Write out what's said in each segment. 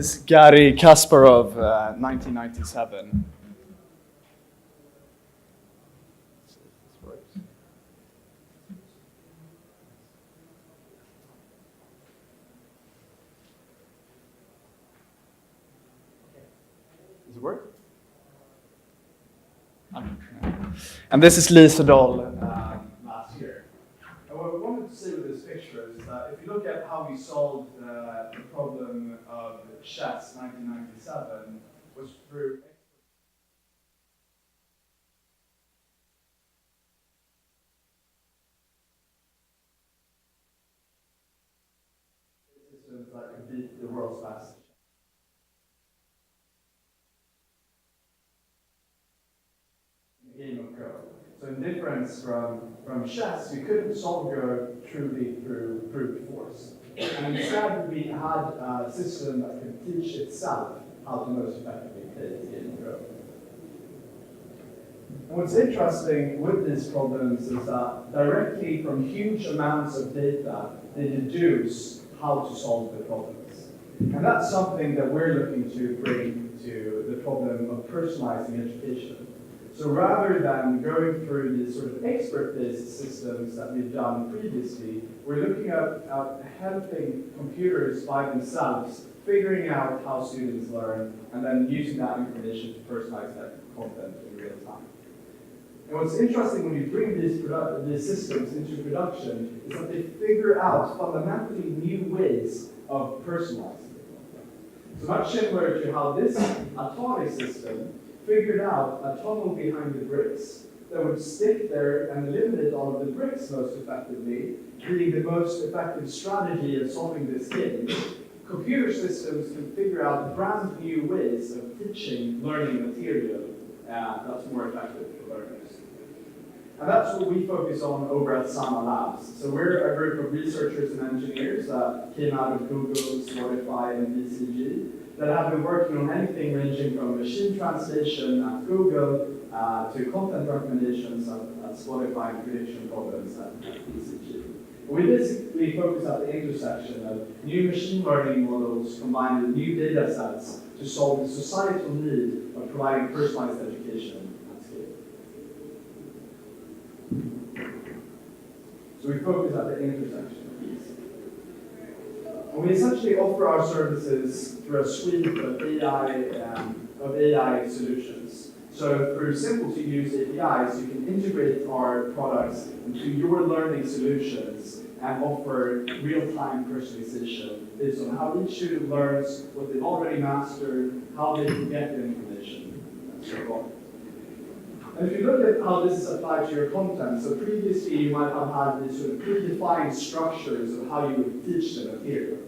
is Garry Kasparov, 1997. Does it work? And this is Lisa Dahl last year. And what we wanted to see with this picture is that if you look at how we solved the problem of chess 1997 was through systems that could beat the world's best. Game of Go. So in difference from chess, you couldn't solve Go truly through brute force. And instead, we had a system that could teach itself how to most effectively play the game of Go. And what's interesting with these problems is that directly from huge amounts of data, they deduce how to solve the problems. And that's something that we're looking to bring to the problem of personalizing education. So rather than going through these sort of expert-based systems that we've done previously, we're looking at helping computers by themselves, figuring out how students learn, and then using that information to personalize that content in real time. And what's interesting when you bring these systems into production is that they figure out fundamentally new ways of personalizing the content. So much similar to how this Atari system figured out a tunnel behind the bricks that would stick there and eliminate all of the bricks most effectively, being the most effective strategy of solving this game. Computer systems can figure out brand new ways of teaching learning material that's more effective for learners. And that's what we focus on over at Sana Labs. So we're a group of researchers and engineers that came out of Google, Spotify, and BCG that have been working on anything ranging from machine translation at Google to content recommendations at Spotify and prediction problems at BCG. We basically focus at the intersection of new machine learning models combined with new data sets to solve the societal need of providing personalized education at scale. So we focus at the intersection of these. And we essentially offer our services through a suite of AI solutions. So through simple-to-use APIs, you can integrate our products into your learning solutions and offer real-time personalization based on how each student learns, what they've already mastered, how they can get the information, and so on. And if you look at how this is applied to your content, so previously you might have had these sort of predefined structures of how you would teach the material.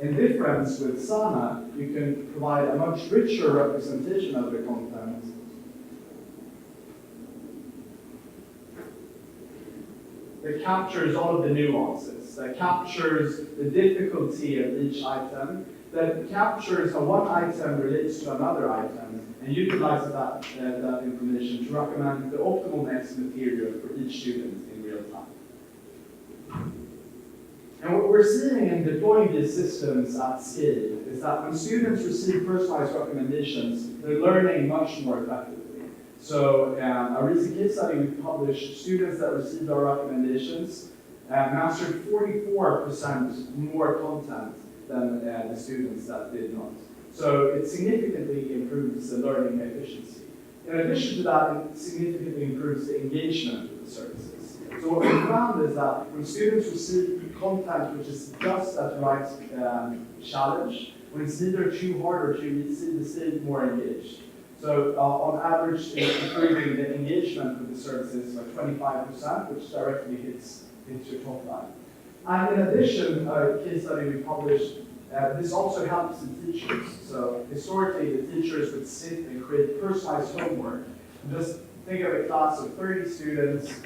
In difference with Sana, you can provide a much richer representation of the content that captures all of the nuances, that captures the difficulty of each item, that captures how one item relates to another item, and utilizes that information to recommend the optimal next material for each student in real time. And what we're seeing in deploying these systems at scale is that when students receive personalized recommendations, they're learning much more effectively. So a recent case study we published, students that received our recommendations mastered 44% more content than the students that did not. So it significantly improves the learning efficiency. In addition to that, it significantly improves the engagement with the services. So what we found is that when students receive content which is just at the right challenge, when it's neither too hard or too easy, they stay more engaged. So on average, it's improving the engagement with the services by 25%, which directly hits your top line. And in addition, a case study we published, this also helps the teachers. So historically, the teachers would sit and create personalized homework. And just think of a class of 30 students,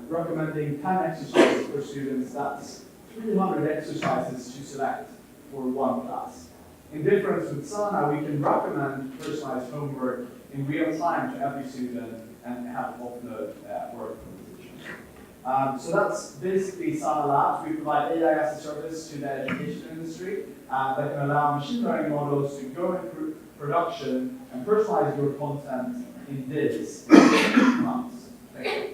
recommending 10 exercises per student. That's 300 exercises to select for one class. In difference with Sana, we can recommend personalized homework in real time to every student and have offload work from the teacher. So that's basically Sana Labs. We provide AI as a service to the education industry that can allow machine learning models to go into production and personalize your content in days, months. Thank you.